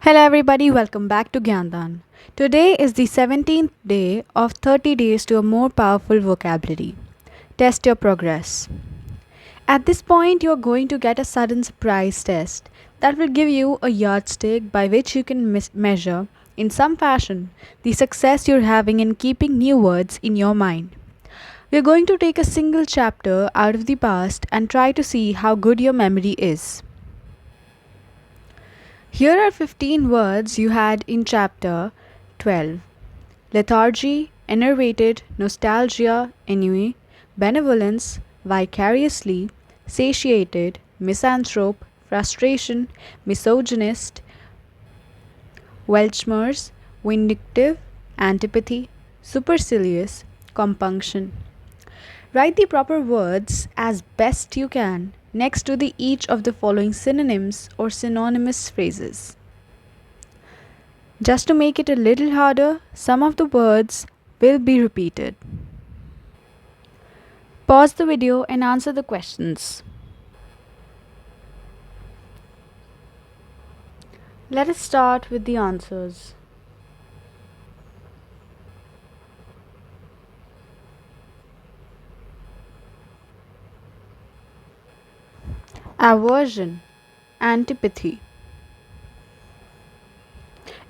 Hello, everybody, welcome back to Gyandan. Today is the 17th day of 30 days to a more powerful vocabulary. Test your progress. At this point, you're going to get a sudden surprise test that will give you a yardstick by which you can measure, in some fashion, the success you're having in keeping new words in your mind. We're going to take a single chapter out of the past and try to see how good your memory is. Here are 15 words you had in chapter 12: lethargy, enervated, nostalgia, ennui, benevolence, vicariously, satiated, misanthrope, frustration, misogynist, Welchmers, vindictive, antipathy, supercilious, compunction. Write the proper words as best you can next to each of the following synonyms or synonymous phrases. Just to make it a little harder, some of the words will be repeated. Pause the video and answer the questions. Let us start with the answers. Aversion, antipathy.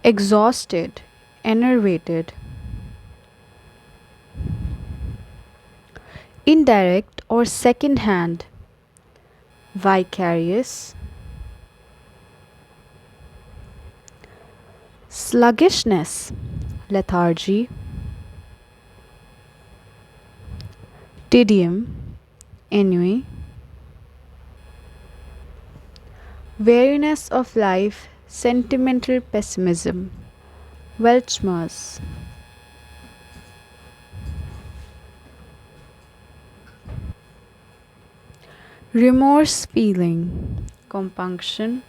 Exhausted, enervated. Indirect or second hand, vicarious. Sluggishness, lethargy. Tedium, ennui. Weariness of life, sentimental pessimism, Welchmers. Remorse feeling, compunction.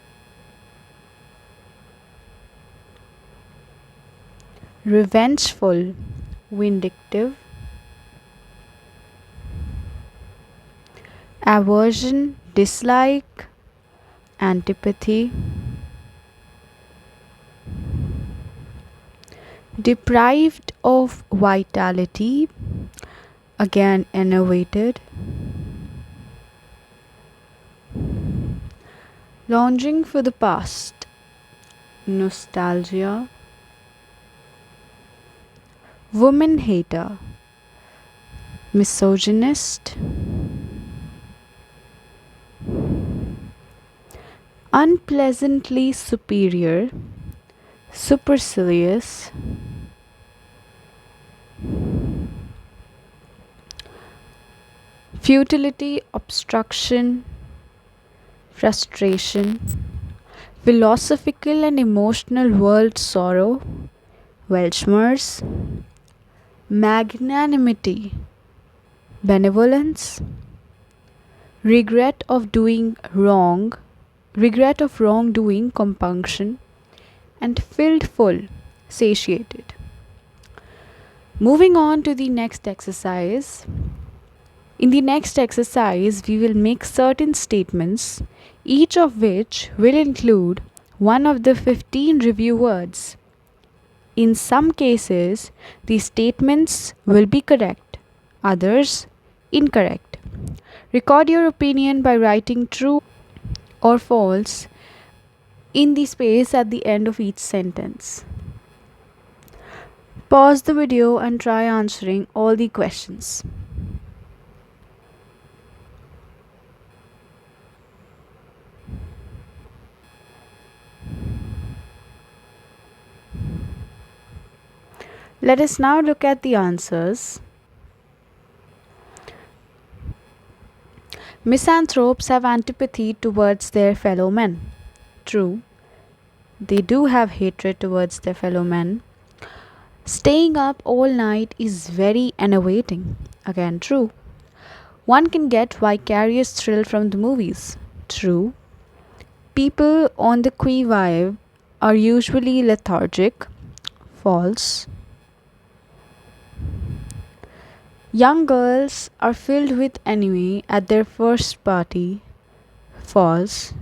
Revengeful, vindictive. Aversion, dislike, antipathy. Deprived of vitality, again enervated. Longing for the past, nostalgia. Woman hater, misogynist. Unpleasantly superior, supercilious. Futility, obstruction, frustration. Philosophical and emotional world sorrow, Welchmers. Magnanimity, benevolence. Regret of wrongdoing, compunction. And filled full, satiated. Moving on to the next exercise. In the next exercise, we will make certain statements, each of which will include one of the 15 review words. In some cases, the statements will be correct, others incorrect. Record your opinion by writing true or false in the space at the end of each sentence. Pause the video and try answering all the questions. Let us now look at the answers. Misanthropes have antipathy towards their fellow men. True. They do have hatred towards their fellow men. Staying up all night is very enervating. Again, true. One can get vicarious thrill from the movies. True. People on the qui vive are usually lethargic. False. Young girls are filled with ennui at their first party. False.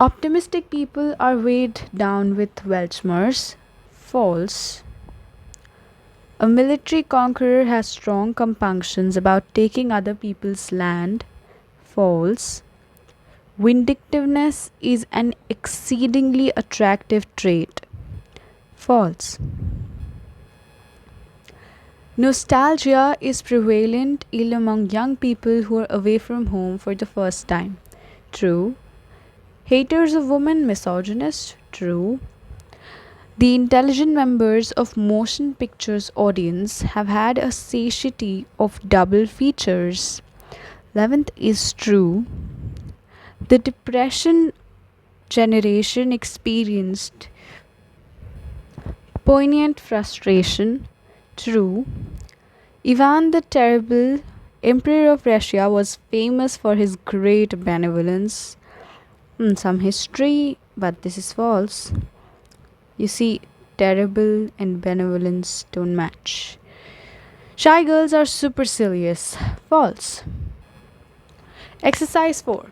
Optimistic people are weighed down with Welchmers. False. A military conqueror has strong compunctions about taking other people's land. False. Vindictiveness is an exceedingly attractive trait. False. Nostalgia is prevalent ill among young people who are away from home for the first time. True. Haters of women misogynist. True. The intelligent members of motion pictures audience have had a satiety of double features. 11th is true. The depression generation experienced poignant frustration. True. Ivan the Terrible, Emperor of Russia, was famous for his great benevolence. Some history, but this is false. You see, terrible and benevolence don't match. Shy girls are supercilious. False. Exercise 4.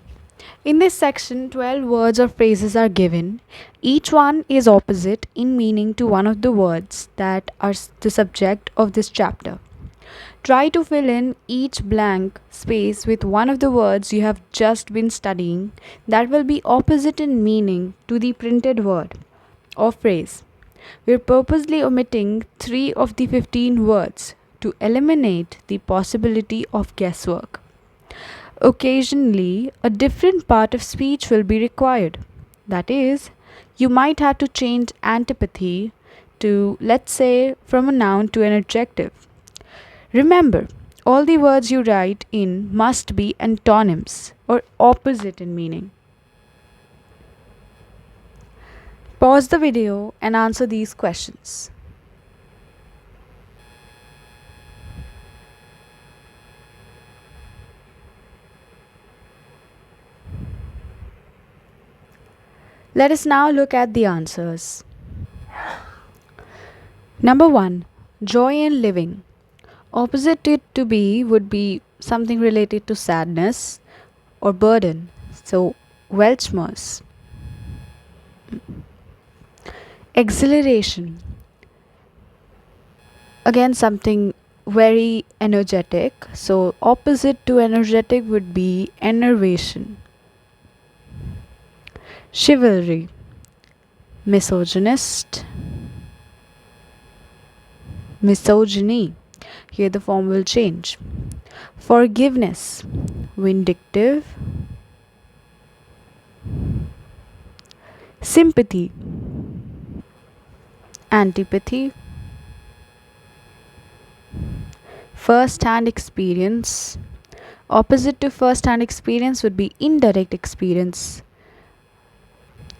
In this section, 12 words or phrases are given. Each one is opposite in meaning to one of the words that are the subject of this chapter. Try to fill in each blank space with one of the words you have just been studying that will be opposite in meaning to the printed word or phrase. We're purposely omitting 3 of the 15 words to eliminate the possibility of guesswork. Occasionally, a different part of speech will be required. That is, you might have to change antipathy to, let's say, from a noun to an adjective. Remember, all the words you write in must be antonyms or opposite in meaning. Pause the video and answer these questions. Let us now look at the answers. Number 1. Joy in living. Opposite it to be would be something related to sadness or burden. So, Welchmers. Exhilaration. Again, something very energetic. So, opposite to energetic would be enervation. Chivalry. Misogynist. Misogyny. Here the form will change. Forgiveness. Vindictive. Sympathy. Antipathy. First hand experience. Opposite to first hand experience would be indirect experience.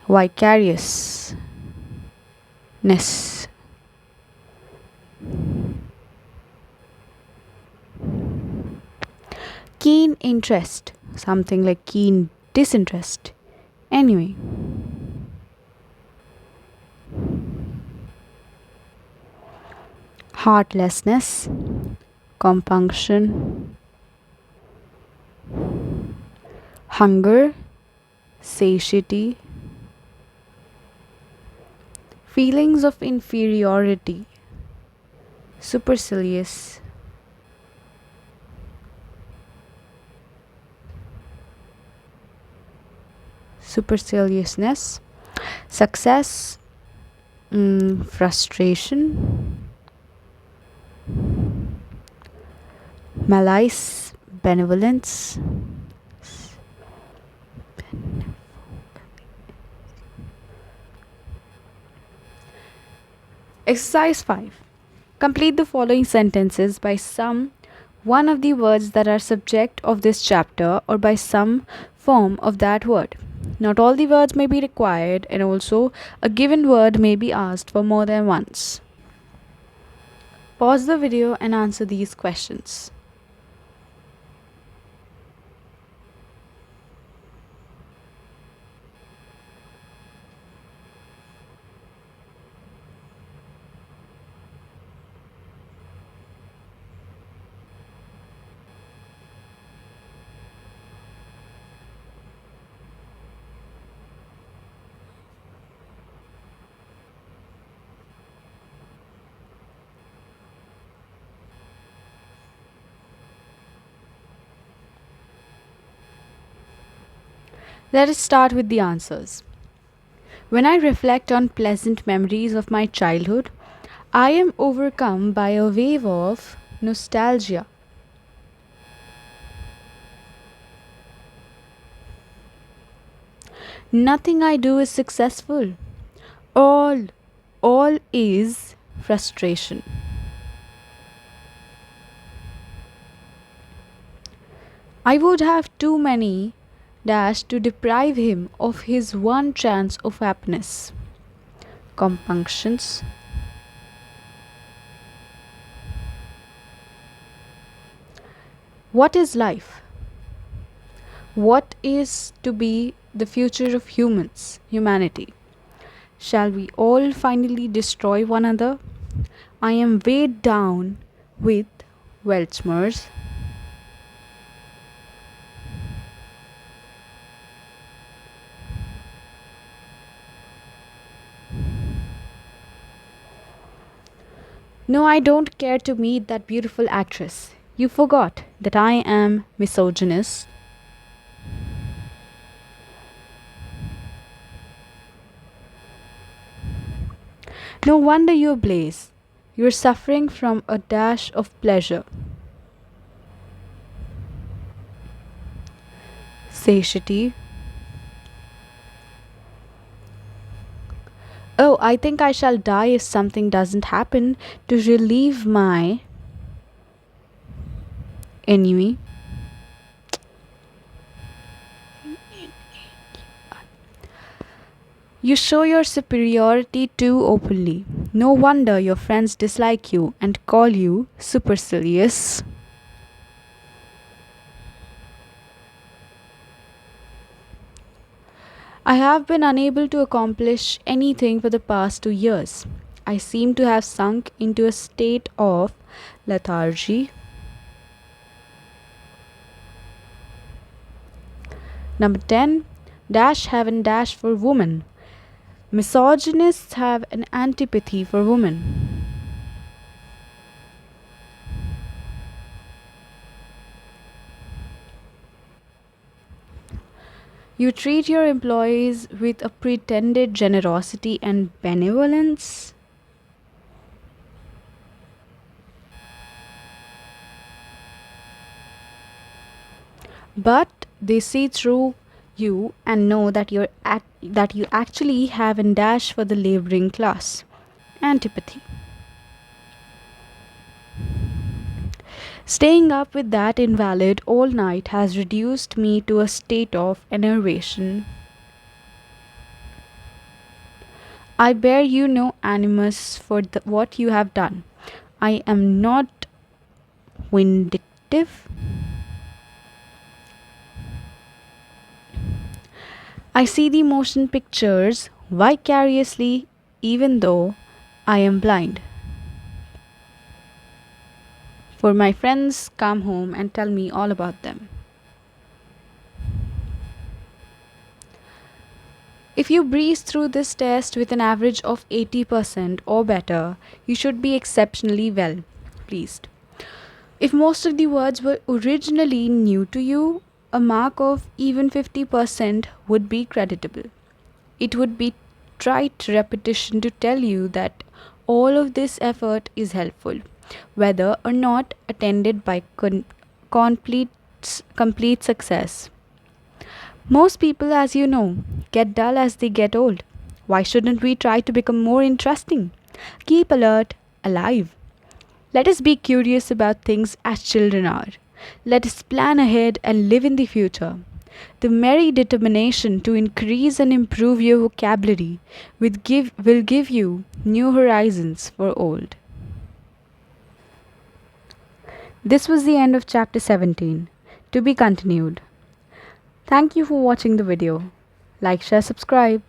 Vicariousness. Keen interest. Something like keen disinterest. Anyway. Heartlessness. Compunction. Hunger. Satiety. Feelings of inferiority. Supercilious. Superciliousness. Success. Frustration. Malice. Benevolence. Exercise 5. Complete the following sentences by some one of the words that are subject of this chapter or by some form of that word. Not all the words may be required, and also a given word may be asked for more than once. Pause the video and answer these questions. Let us start with the answers. When I reflect on pleasant memories of my childhood, I am overcome by a wave of nostalgia. Nothing I do is successful. All, all is frustration. I would have too many dash to deprive him of his one chance of happiness. Compunctions. What is life? What is to be the future of humanity? Shall we all finally destroy one another? I am weighed down with Welchmer's. No, I don't care to meet that beautiful actress. You forgot that I am misogynist. No wonder you blaze. You're suffering from a dash of pleasure. Satiety. Oh, I think I shall die if something doesn't happen to relieve my enemy. You show your superiority too openly. No wonder your friends dislike you and call you supercilious. I have been unable to accomplish anything for the past 2 years. I seem to have sunk into a state of lethargy. Number 10. Dash have an dash for women. Misogynists have an antipathy for women. You treat your employees with a pretended generosity and benevolence. But they see through you and know that that you actually have a dash for the laboring class. Antipathy. Staying up with that invalid all night has reduced me to a state of enervation. I bear you no animus for what you have done. I am not vindictive. I see the motion pictures vicariously even though I am blind. For my friends come home and tell me all about them. If you breeze through this test with an average of 80% or better, you should be exceptionally well pleased. If most of the words were originally new to you, a mark of even 50% would be creditable. It would be trite repetition to tell you that all of this effort is helpful, whether or not attended by complete, complete success. Most people, as you know, get dull as they get old. Why shouldn't we try to become more interesting? Keep alert, alive. Let us be curious about things as children are. Let us plan ahead and live in the future. The merry determination to increase and improve your vocabulary will give you new horizons for old. This was the end of chapter 17. To be continued. Thank you for watching the video. Like, share, subscribe.